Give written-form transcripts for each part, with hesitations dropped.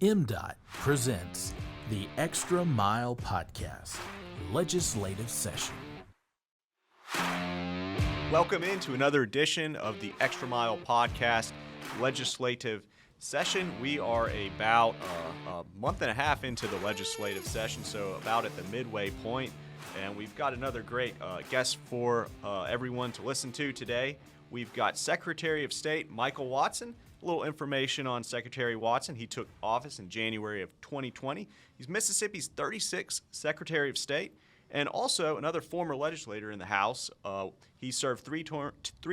MDOT presents the Extra Mile Podcast, Legislative Session. Welcome into another edition of the Extra Mile Podcast, Legislative Session. We are about a month and a half into the legislative session, so about at the midway point, and we've got another great guest for everyone to listen to today. We've got Secretary of State Michael Watson. A little information on Secretary Watson. He took office in January of 2020. He's Mississippi's 36th Secretary of State and also another former legislator in the House. He served three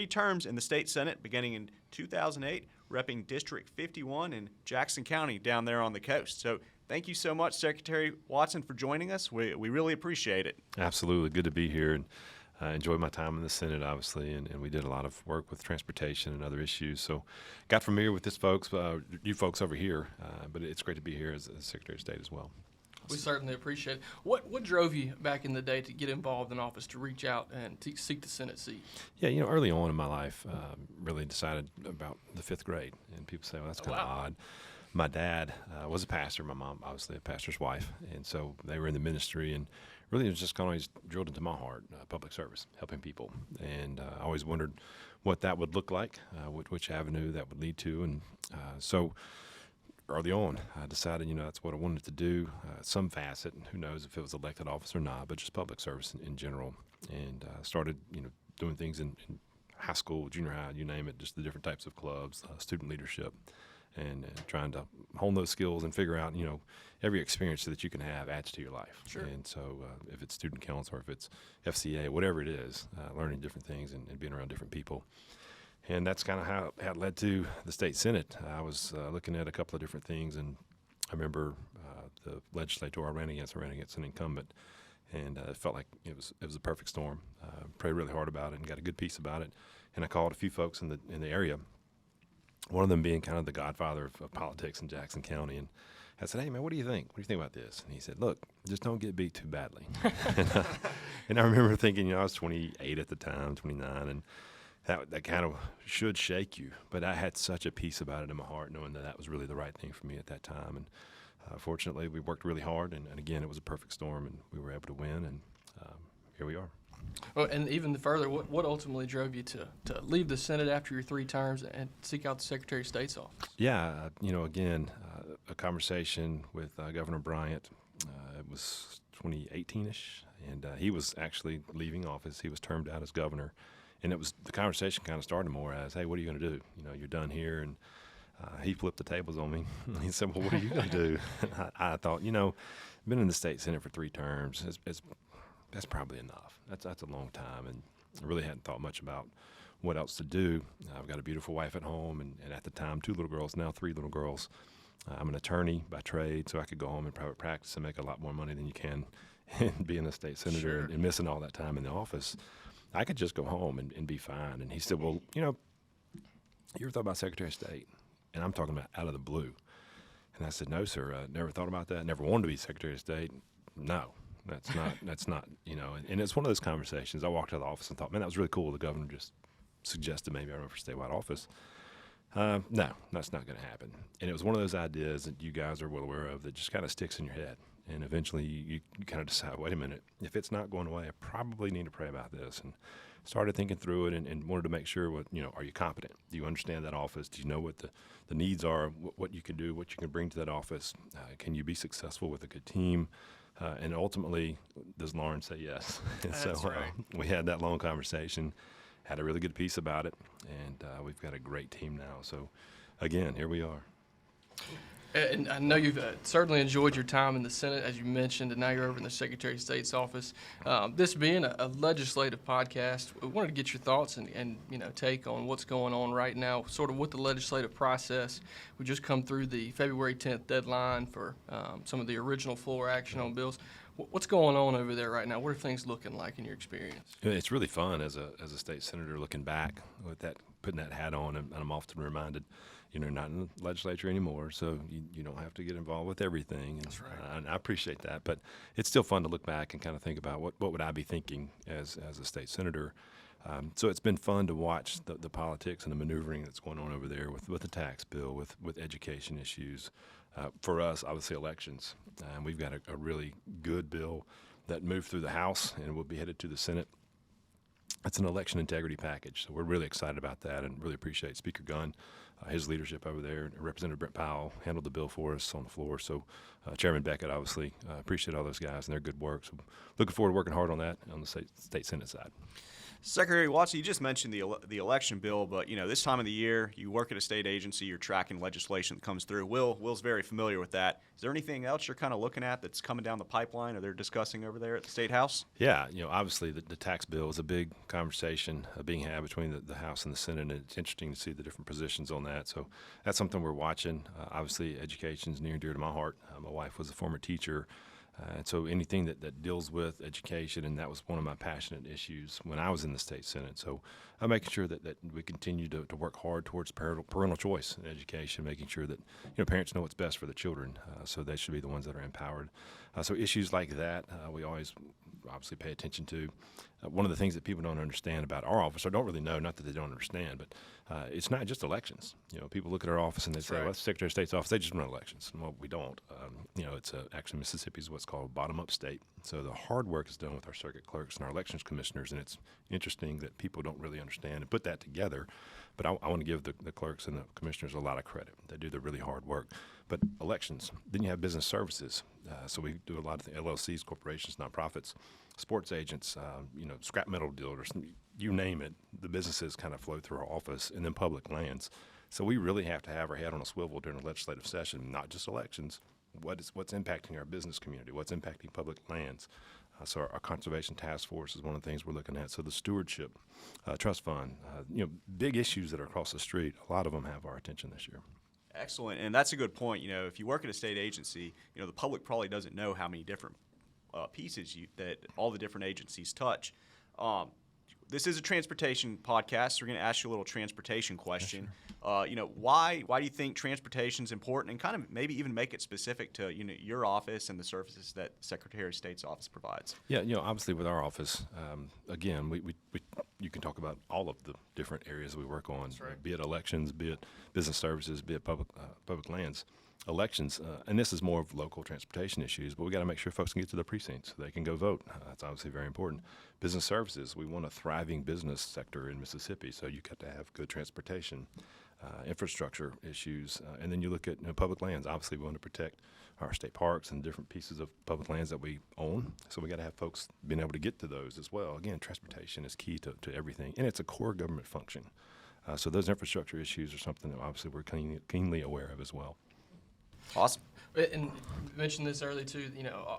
terms in the state Senate beginning in 2008, repping District 51 in Jackson County down there on the coast. So thank you so much, Secretary Watson, for joining us. We really appreciate it. Absolutely. Good to be here. And I enjoyed my time in the Senate, obviously, and we did a lot of work with transportation and other issues. So got familiar with you folks over here, but it's great to be here as Secretary of State as well. We certainly appreciate it. What drove you back in the day to get involved in office, to reach out and to seek the Senate seat? Yeah, early on in my life, really decided about the fifth grade. And people say, well, that's kind of odd. My dad was a pastor. My mom, obviously, a pastor's wife. And so they were in the ministry, and really it was just kind of always drilled into my heart, public service, helping people. And I always wondered what that would look like, which avenue that would lead to. And so early on, I decided, that's what I wanted to do, some facet, and who knows if it was elected office or not, but just public service in general. And started, doing things in high school, junior high, you name it, just the different types of clubs, student leadership, and trying to hone those skills and figure out, every experience that you can have adds to your life. Sure. And so if it's student council or if it's FCA, whatever it is, learning different things and being around different people. And that's kind of how it led to the state Senate. I was looking at a couple of different things, and I remember the legislator I ran against an incumbent, and it felt like it was a perfect storm. Prayed really hard about it and got a good piece about it. And I called a few folks in the area, one of them being kind of the godfather of politics in Jackson County. And I said, hey, man, what do you think? What do you think about this? And he said, look, just don't get beat too badly. And I remember thinking, I was 28 at the time, 29, and that kind of should shake you. But I had such a peace about it in my heart, knowing that was really the right thing for me at that time. And fortunately, we worked really hard, and again, it was a perfect storm, and we were able to win, and here we are. Well, and even further, what ultimately drove you to leave the Senate after your three terms and seek out the Secretary of State's office? Yeah, again, a conversation with Governor Bryant. It was 2018-ish, and he was actually leaving office. He was termed out as governor, and the conversation kind of started more as, hey, what are you going to do? You're done here, and he flipped the tables on me. He said, well, what are you going to do? I thought, been in the state Senate for 3 terms. That's probably enough. That's a long time, and I really hadn't thought much about what else to do. I've got a beautiful wife at home, and at the time, 2 little girls, now 3 little girls. I'm an attorney by trade, so I could go home and private practice and make a lot more money than you can being a state senator. Sure. and missing all that time in the office. I could just go home and be fine. And he said, well, you ever thought about Secretary of State? And I'm talking about out of the blue. And I said, no, sir, I never thought about that. Never wanted to be Secretary of State. No. That's not, and it's one of those conversations. I walked out of the office and thought, man, that was really cool. The governor just suggested maybe I run for statewide office. No, that's not going to happen. And it was one of those ideas that you guys are well aware of that just kind of sticks in your head. And eventually you kind of decide, wait a minute, if it's not going away, I probably need to pray about this. And started thinking through it and wanted to make sure, are you competent? Do you understand that office? Do you know what the needs are, what you can do, what you can bring to that office? Can you be successful with a good team? And ultimately, does Lauren say yes? And That's so right. We had that long conversation, had a really good piece about it, and we've got a great team now. So, again, here we are. And I know you've certainly enjoyed your time in the Senate, as you mentioned, and now you're over in the Secretary of State's office. This being a legislative podcast, we wanted to get your thoughts and take on what's going on right now, sort of with the legislative process. We just come through the February 10th deadline for some of the original floor action on bills. What's going on over there right now? What are things looking like in your experience? It's really fun as a state senator looking back with that, putting that hat on, and I'm often reminded, you're not in the legislature anymore, so you don't have to get involved with everything. And, That's right. And I appreciate that, but it's still fun to look back and kind of think about what would I be thinking as a state senator So it's been fun to watch the politics and the maneuvering that's going on over there with the tax bill, with education issues. For us, obviously, elections. We've got a really good bill that moved through the House and will be headed to the Senate. It's an election integrity package, so we're really excited about that and really appreciate Speaker Gunn, his leadership over there. Representative Brent Powell handled the bill for us on the floor. So Chairman Beckett, obviously, appreciate all those guys and their good work. So looking forward to working hard on that on the state Senate side. Secretary Watson, you just mentioned the election bill, but this time of the year, you work at a state agency, you're tracking legislation that comes through. Will's very familiar with that. Is there anything else you're kind of looking at that's coming down the pipeline or they're discussing over there at the State House? Yeah, obviously the tax bill is a big conversation being had between the House and the Senate, and it's interesting to see the different positions on that. So that's something we're watching. Obviously, education is near and dear to my heart. My wife was a former teacher. And so anything that deals with education, and that was one of my passionate issues when I was in the state Senate. So I'm making sure that we continue to work hard towards parental choice in education, making sure that parents know what's best for the children, so they should be the ones that are empowered. So issues like that, we always obviously pay attention to. One of the things that people don't understand about our office, or don't really know, not that they don't understand, but it's not just elections. People look at our office and they say, well, that's the Secretary of State's office, they just run elections. Well, we don't. It's actually Mississippi is what's called a bottom-up state. So the hard work is done with our circuit clerks and our elections commissioners, and it's interesting that people don't really understand and put that together. But I want to give the clerks and the commissioners a lot of credit. They do the really hard work. But elections, then you have business services. So we do a lot of the LLCs, corporations, nonprofits, sports agents, scrap metal dealers, you name it. The businesses kind of flow through our office, and then public lands. So we really have to have our head on a swivel during a legislative session, not just elections. What's impacting our business community? What's impacting public lands? So our conservation task force is one of the things we're looking at. So the stewardship, trust fund, big issues that are across the street, a lot of them have our attention this year. Excellent, and that's a good point. If you work at a state agency, the public probably doesn't know how many different pieces that all the different agencies touch. This is a transportation podcast, so we're going to ask you a little transportation question. Why do you think transportation is important, and kind of maybe even make it specific to your office and the services that Secretary of State's office provides? Yeah, obviously with our office, again, we you can talk about all of the different areas we work on, be it elections, be it business services, be it public lands. Elections, and this is more of local transportation issues, but we got to make sure folks can get to the precincts so they can go vote. That's obviously very important. Business services, we want a thriving business sector in Mississippi, so you got to have good transportation, infrastructure issues, and then you look at public lands. Obviously, we want to protect our state parks and different pieces of public lands that we own, so we got to have folks being able to get to those as well. Again, transportation is key to everything, and it's a core government function. So those infrastructure issues are something that obviously we're keenly aware of as well. Awesome. And you mentioned this earlier too,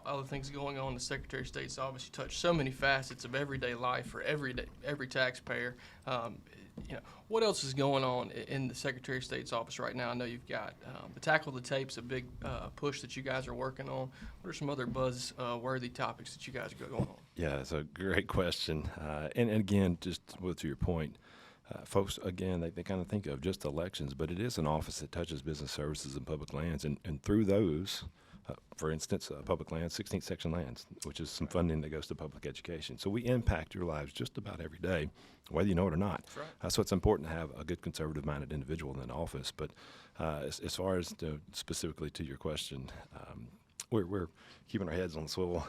all the things going on in the Secretary of State's office. You touch so many facets of everyday life for every taxpayer. What else is going on in the Secretary of State's office right now? I know you've got the Tackle the Tape's a big push that you guys are working on. What are some other buzz-worthy topics that you guys are going on? Yeah, it's a great question. And again, just to your point, folks, again, they kind of think of just elections, but it is an office that touches business services and public lands. And through those, for instance, public lands, 16th section lands, which is some funding that goes to public education. So we impact your lives just about every day, whether you know it or not. That's right. So it's important to have a good conservative-minded individual in the office. But as far as specifically to your question, we're keeping our heads on the swivel,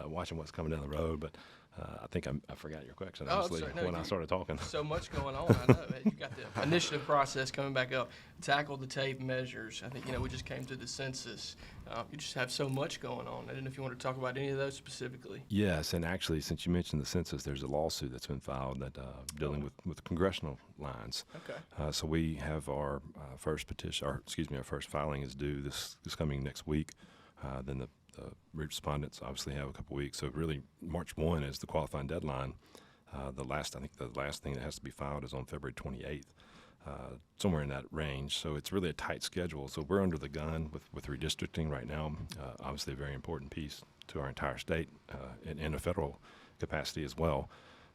watching what's coming down the road. But I think I forgot your question, honestly, when I started talking. So much going on, I know. You got the initiative process coming back up. Tackle the Tape measures. I think, we just came through the census. You just have so much going on. I didn't know if you want to talk about any of those specifically. Yes, and actually, since you mentioned the census, there's a lawsuit that's been filed that dealing with congressional lines. Okay. So we have our first filing is due this coming next week. Then the respondents obviously have a couple weeks. So really, March 1 is the qualifying deadline. The last thing that has to be filed is on February 28th, somewhere in that range. So it's really a tight schedule. So we're under the gun with redistricting right now. Obviously, a very important piece to our entire state and a federal capacity as well.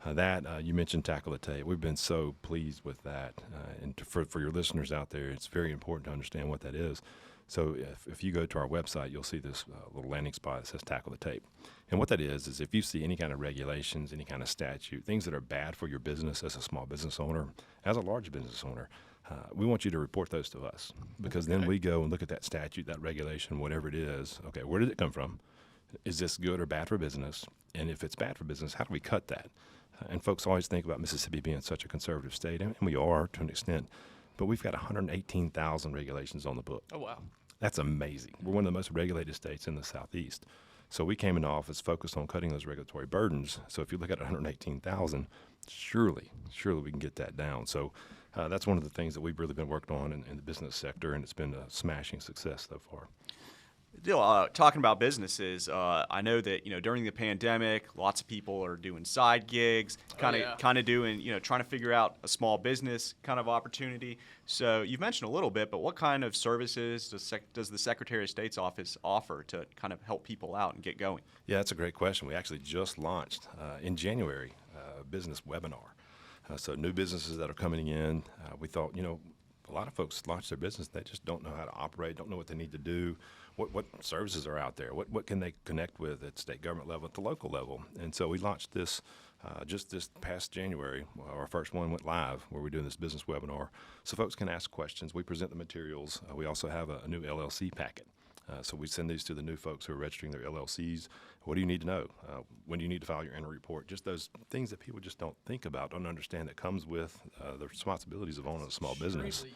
You mentioned Tackle the Tape. We've been so pleased with that. And for your listeners out there, it's very important to understand what that is. So if you go to our website, you'll see this little landing spot that says Tackle the Tape. And what that is if you see any kind of regulations, any kind of statute, things that are bad for your business as a small business owner, as a large business owner, we want you to report those to us, because then we go and look at that statute, that regulation, whatever it is. Okay, where did it come from? Is this good or bad for business? And if it's bad for business, how do we cut that? And folks always think about Mississippi being such a conservative state, and we are to an extent, but we've got 118,000 regulations on the book. Oh, wow. That's amazing. We're one of the most regulated states in the Southeast. So we came into office focused on cutting those regulatory burdens. So if you look at 118,000, surely we can get that down. So that's one of the things that we've really been working on in the business sector, and it's been a smashing success so far. Talking about businesses, I know that during the pandemic, lots of people are doing side gigs, kind of doing trying to figure out a small business kind of opportunity. So you've mentioned a little bit, but what kind of services does the Secretary of State's office offer to kind of help people out and get going? Yeah, that's a great question. We actually just launched in January a business webinar. So new businesses that are coming in, we thought a lot of folks launch their business, they just don't know how to operate, don't know what they need to do. What services are out there? What can they connect with at state government level, at the local level? And so we launched this just this past January. Our first one went live, where we're doing this business webinar. So folks can ask questions. We present the materials. We also have a new LLC packet. So we send these to the new folks who are registering their LLCs. What do you need to know? When do you need to file your annual report? Just those things that people just don't think about, don't understand, that comes with the responsibilities of owning a small business.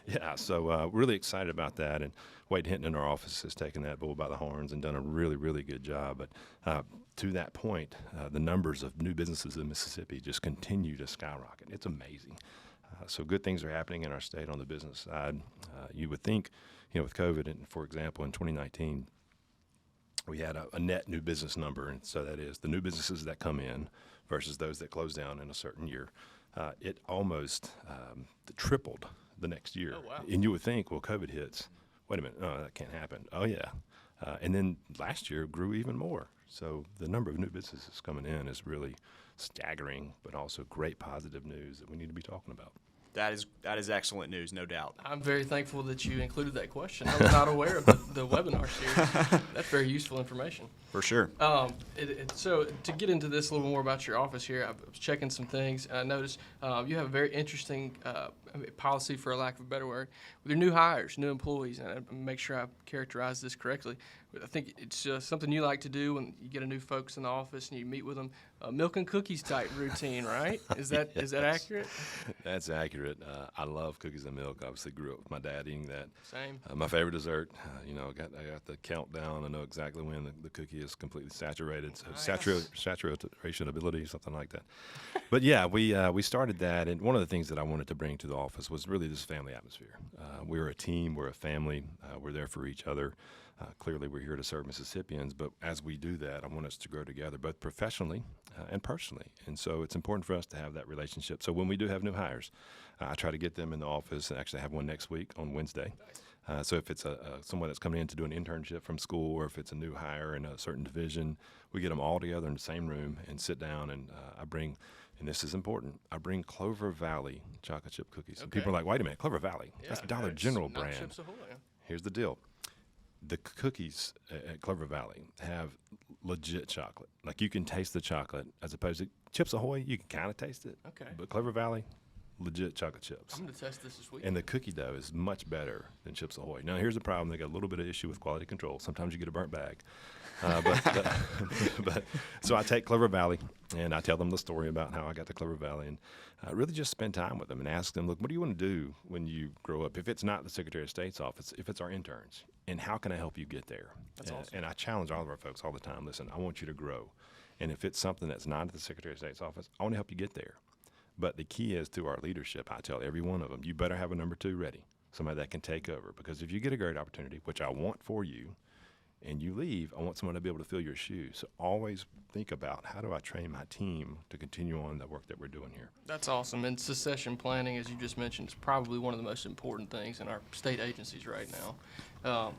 Yeah, so really excited about that. And Wade Hinton in our office has taken that bull by the horns and done a really, really good job. But to that point, the numbers of new businesses in Mississippi just continue to skyrocket. It's amazing. So good things are happening in our state on the business side. You would think, with COVID, and for example, in 2019, we had a net new business number, and so that is the new businesses that come in versus those that close down in a certain year. It almost tripled the next year. Oh, wow. And you would think, well, COVID hits. Wait a minute, no, that can't happen. Oh, yeah. And then last year grew even more. So the number of new businesses coming in is really staggering, but also great positive news that we need to be talking about. That is excellent news, no doubt. I'm very thankful that you included that question. I was not aware of the webinar series. That's very useful information. For sure. So to get into this a little more about your office here, I was checking some things. I noticed you have a very interesting policy, for a lack of a better word, with your new hires, new employees. And I make sure I characterize this correctly. I think it's something you like to do when you get a new folks in the office and you meet with them. Milk and cookies type routine, right? Is that accurate? That's accurate. I love cookies and milk. Obviously, grew up with my dad eating that. Same. My favorite dessert. I got the countdown. I know exactly when the cookie is completely saturated. So saturation ability, something like that. But yeah, we started that, and one of the things that I wanted to bring to the office was really this family atmosphere. We're a team. We're a family. We're there for each other. Clearly, we're here to serve Mississippians, but as we do that, I want us to grow together, both professionally and personally. And so it's important for us to have that relationship. So when we do have new hires, I try to get them in the office, and actually have one next week on Wednesday. So if it's someone that's coming in to do an internship from school, or if it's a new hire in a certain division, we get them all together in the same room and sit down, and I bring, and this is important, I bring Clover Valley chocolate chip cookies. And people are like, wait a minute, Clover Valley? That's Dollar General brand. Chips Ahoy. Here's the deal. The cookies at Clover Valley have legit chocolate. Like, you can taste the chocolate, as opposed to Chips Ahoy, you can kind of taste it. Okay. But Clover Valley, legit chocolate chips. I'm going to test this week. And the cookie dough is much better than Chips Ahoy. Now, here's the problem. They got a little bit of issue with quality control. Sometimes you get a burnt bag. But so I take Clover Valley, and I tell them the story about how I got to Clover Valley, and really just spend time with them and ask them, look, what do you want to do when you grow up? If it's not the Secretary of State's office, if it's our interns, and how can I help you get there? That's awesome. And I challenge all of our folks all the time, listen, I want you to grow. And if it's something that's not at the Secretary of State's office, I want to help you get there. But the key is to our leadership. I tell every one of them, you better have a number 2 ready, somebody that can take over. Because if you get a great opportunity, which I want for you, and you leave, I want someone to be able to fill your shoes. So always think about, how do I train my team to continue on the work that we're doing here? That's awesome. And succession planning, as you just mentioned, is probably one of the most important things in our state agencies right now.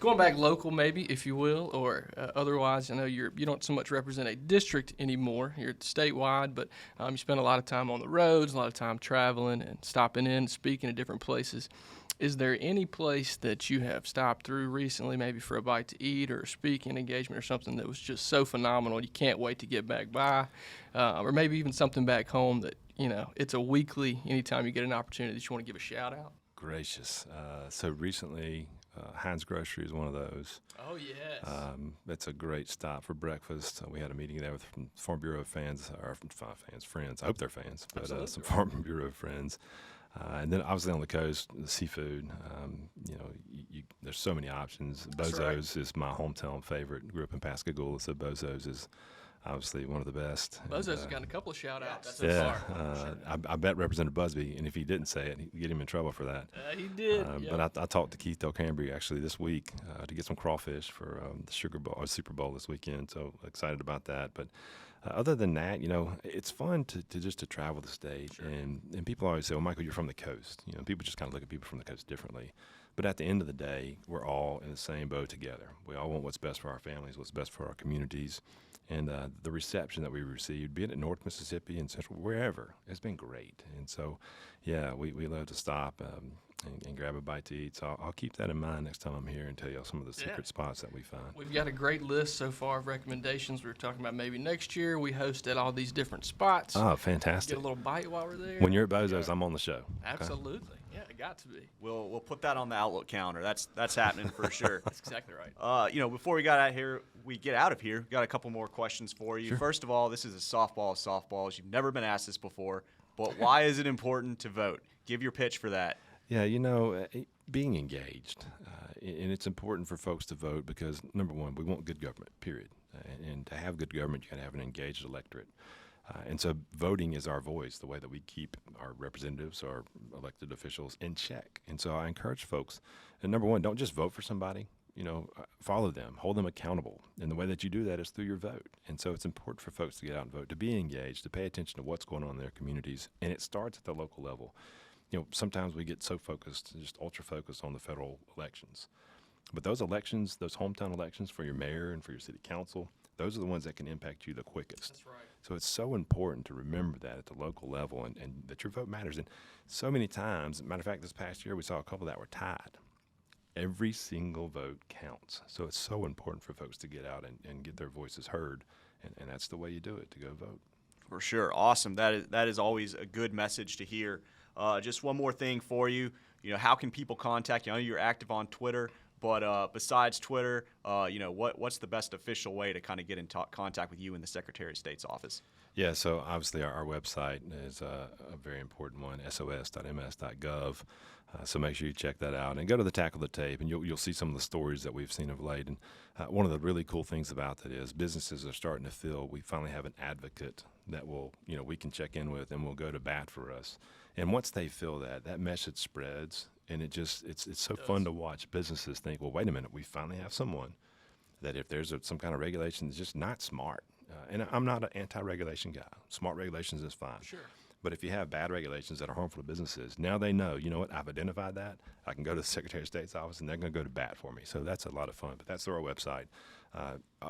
Going back local, maybe, if you will, or otherwise, I know you don't so much represent a district anymore. You're statewide, but you spend a lot of time on the roads, a lot of time traveling and stopping in, speaking at different places. Is there any place that you have stopped through recently, maybe for a bite to eat or a speaking engagement or something that was just so phenomenal you can't wait to get back by, or maybe even something back home that, it's a weekly, anytime you get an opportunity that you want to give a shout out? Gracious. So recently, Heinz Grocery is one of those. Oh, yes. It's a great stop for breakfast. We had a meeting there with Farm Bureau fans, or friends. I hope they're fans, but some Farm Bureau friends. And then obviously on the coast, the seafood. There's so many options. Bozo's is my hometown favorite. Grew up in Pascagoula, so Bozo's is obviously one of the best. Bozo's has gotten a couple of shout-outs so yeah, far. I bet Representative Busby, and if he didn't say it, he'd get him in trouble for that. He did. But I talked to Keith Del Cambry actually this week to get some crawfish for the Sugar Bowl or Super Bowl this weekend. So excited about that. But other than that, it's fun to travel the state. Sure. And people always say, well, Michael, you're from the coast. People just kind of look at people from the coast differently. But at the end of the day, we're all in the same boat together. We all want what's best for our families, what's best for our communities. And the reception that we received, be it in North Mississippi and Central, wherever, has been great. And so, yeah, we love to stop and grab a bite to eat. So I'll keep that in mind next time I'm here and tell you some of the secret spots that we find. We've got a great list so far of recommendations. We were talking about maybe next year we host at all these different spots. Oh, fantastic. Get a little bite while we're there. When you're at Bozo's, I'm on the show. Absolutely. Okay. Yeah, it got to be. We'll put that on the Outlook calendar. That's happening for sure. That's exactly right. Before we get out of here, we got a couple more questions for you. Sure. First of all, this is a softball of softballs. You've never been asked this before, but why is it important to vote? Give your pitch for that. Yeah, being engaged, and it's important for folks to vote because, number one, we want good government, period. And to have good government, you got to have an engaged electorate. And so voting is our voice, the way that we keep our representatives, our elected officials in check. And so I encourage folks, and number one, don't just vote for somebody, follow them, hold them accountable. And the way that you do that is through your vote. And so it's important for folks to get out and vote, to be engaged, to pay attention to what's going on in their communities. And it starts at the local level. Sometimes we get so focused, just ultra focused on the federal elections. But those elections, those hometown elections for your mayor and for your city council, those are the ones that can impact you the quickest. That's right. So it's so important to remember that at the local level and that your vote matters. And so many times, matter of fact, this past year we saw a couple that were tied. Every single vote counts. So it's so important for folks to get out and get their voices heard. And that's the way you do it, to go vote. For sure. Awesome. That is always a good message to hear. Just one more thing for you. How can people contact you? I know you're active on Twitter, but besides Twitter, what's the best official way to kind of get in contact with you in the Secretary of State's office? Yeah, so obviously our website is a very important one, sos.ms.gov. So make sure you check that out and go to the Tackle the Tape, and you'll see some of the stories that we've seen of late. And one of the really cool things about that is businesses are starting to feel we finally have an advocate that we can check in with and will go to bat for us. And once they feel that message spreads, and it's so fun to watch businesses think, well, wait a minute, we finally have someone that if there's some kind of regulation that's just not smart, and I'm not an anti-regulation guy. Smart regulations is fine. Sure. But if you have bad regulations that are harmful to businesses, now they know, you know what, I've identified that. I can go to the Secretary of State's office, and they're going to go to bat for me. So that's a lot of fun. But that's through our website.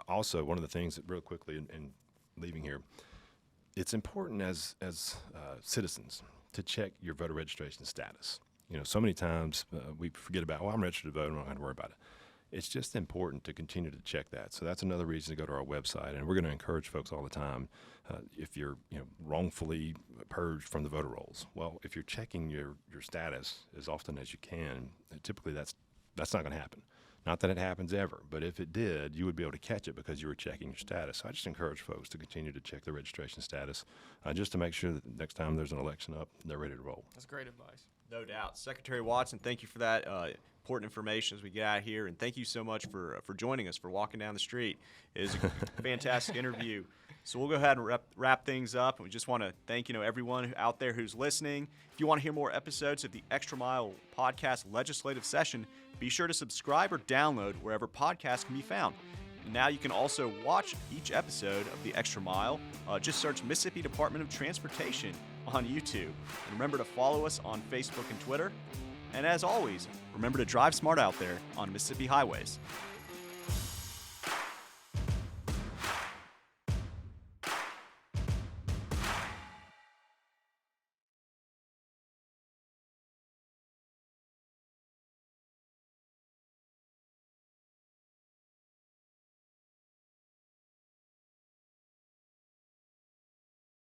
Also, one of the things that real quickly in leaving here, it's important as citizens to check your voter registration status. So many times we forget about, I'm registered to vote, I don't have to worry about it. It's just important to continue to check that. So that's another reason to go to our website. And we're going to encourage folks all the time, if you're wrongfully purged from the voter rolls. Well, if you're checking your status as often as you can, typically that's not going to happen. Not that it happens ever, but if it did, you would be able to catch it because you were checking your status. So I just encourage folks to continue to check their registration status just to make sure that next time there's an election up, they're ready to roll. That's great advice. No doubt. Secretary Watson, thank you for that important information as we get out here, and thank you so much for joining us, for walking down the street. It is a fantastic interview. So we'll go ahead and wrap things up. We just want to thank everyone out there who's listening. If you want to hear more episodes of the Extra Mile Podcast Legislative Session, be sure to subscribe or download wherever podcasts can be found. And now you can also watch each episode of the Extra Mile. Just search Mississippi Department of Transportation on YouTube. And remember to follow us on Facebook and Twitter. And as always, remember to drive smart out there on Mississippi highways.